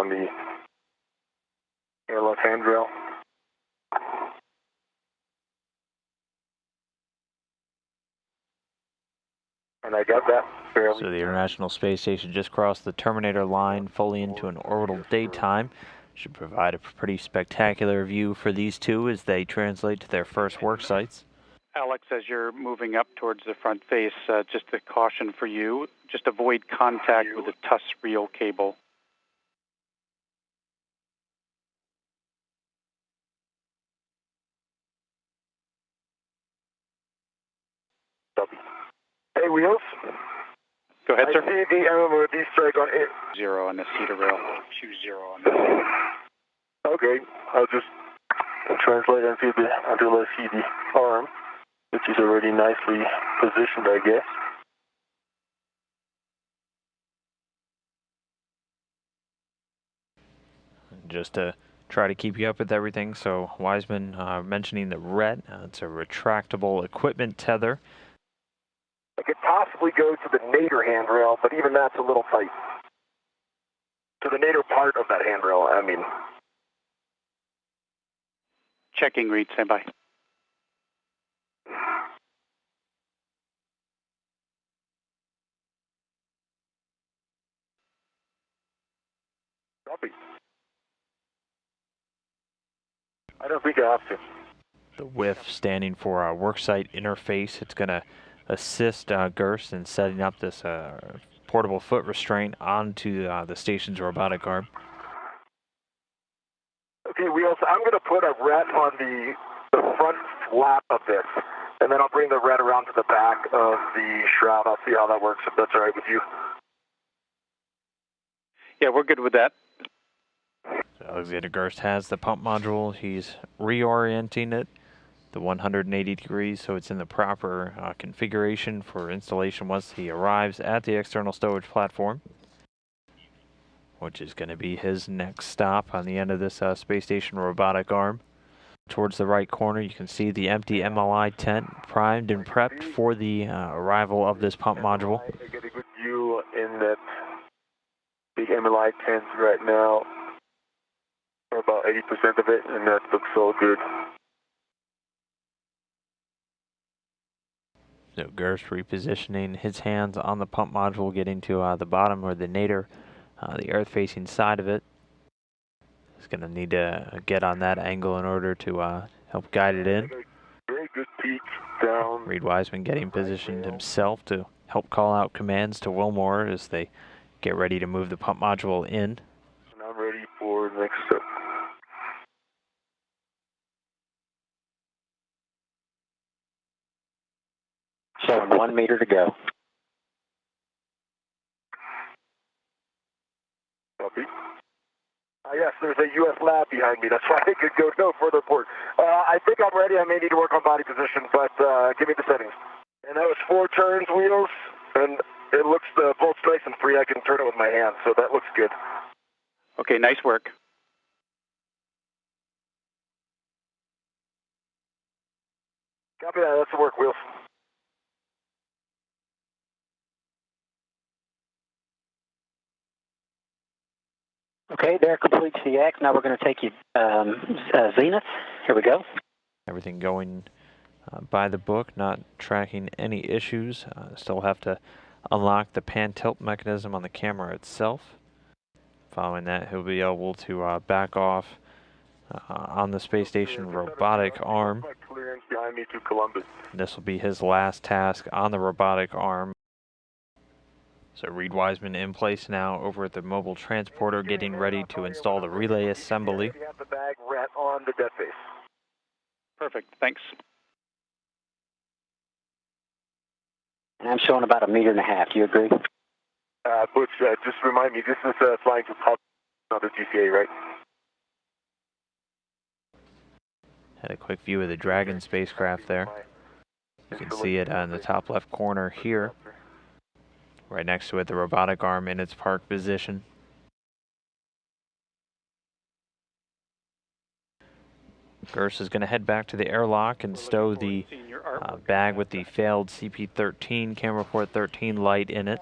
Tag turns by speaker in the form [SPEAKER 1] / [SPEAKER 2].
[SPEAKER 1] on the airlock handrail. And I got that fairly.
[SPEAKER 2] So the International Space Station just crossed the Terminator line fully into an orbital daytime. Should provide a pretty spectacular view for these two as they translate to their first work sites.
[SPEAKER 3] Alex, as you're moving up towards the front face, just a caution for you, just avoid contact with the TUS reel cable.
[SPEAKER 1] Hey, Wheels.
[SPEAKER 3] Go ahead, sir.
[SPEAKER 1] I see the MMOD strike on it.
[SPEAKER 3] 0 on the cedar rail. 20 on the
[SPEAKER 1] Okay, I'll just translate until I see the arm, which is already nicely positioned, I guess.
[SPEAKER 2] Just to try to keep you up with everything, so Wiseman mentioning the RET, it's a retractable equipment tether.
[SPEAKER 1] I could possibly go to the nadir handrail, but even that's a little tight. To the nadir part of that handrail, I mean.
[SPEAKER 3] Checking, Reid, stand by.
[SPEAKER 1] Copy. I don't think I have to.
[SPEAKER 2] The WIF standing for Worksite Interface. It's going to assist Gerst in setting up this portable foot restraint onto the station's robotic arm.
[SPEAKER 1] Okay, Wheels, I'm going to put a RET on the front flap of this, and then I'll bring the RET around to the back of the shroud. I'll see how that works, if that's all right with you.
[SPEAKER 3] Yeah, we're good with that.
[SPEAKER 2] So Alexander Gerst has the pump module. He's reorienting it the 180 degrees so it's in the proper configuration for installation once he arrives at the external stowage platform, which is going to be his next stop on the end of this space station robotic arm. Towards the right corner, you can see the empty MLI tent primed and prepped for the arrival of this pump module.
[SPEAKER 1] I get a good view in that big MLI tent right now, for about 80% of it, and that looks so good.
[SPEAKER 2] So Gerst repositioning his hands on the pump module, getting to the bottom or the nadir, the earth-facing side of it. He's going to need to get on that angle in order to help guide it in.
[SPEAKER 1] Very good peek down.
[SPEAKER 2] Reid Wiseman getting positioned himself to help call out commands to Wilmore as they get ready to move the pump module in.
[SPEAKER 1] And I'm ready for the next step.
[SPEAKER 4] Showing 1 meter to go.
[SPEAKER 1] Copy. Yes, there's a U.S. lab behind me. That's why I could go no further forward. I think I'm ready. I may need to work on body position, but give me the settings. And that was 4 turns, Wheels, and it looks both nice and free. I can turn it with my hand, so that looks good.
[SPEAKER 3] Okay, nice work.
[SPEAKER 1] Copy that. That's the work, Wheels.
[SPEAKER 4] Okay, there completes the X. Now we're going to take you zenith. Here we go.
[SPEAKER 2] Everything going by the book, not tracking any issues. Still have to unlock the pan tilt mechanism on the camera itself. Following that, he'll be able to back off on the space station robotic arm. This will be his last task on the robotic arm. So Reid Wiseman in place now over at the mobile transporter, getting ready to install the relay assembly.
[SPEAKER 1] We have the bag RET on the dead face.
[SPEAKER 3] Perfect, thanks.
[SPEAKER 4] And I'm showing about 1.5 meters. Do you agree?
[SPEAKER 1] Butch, just remind me, this is flying to pub, not the GCA, right?
[SPEAKER 2] Had a quick view of the Dragon spacecraft there. You can see it in the top left corner here. Right next to it, the robotic arm in its park position. Gerst is going to head back to the airlock and stow the bag with the failed CP-13 camera port 13 light in it.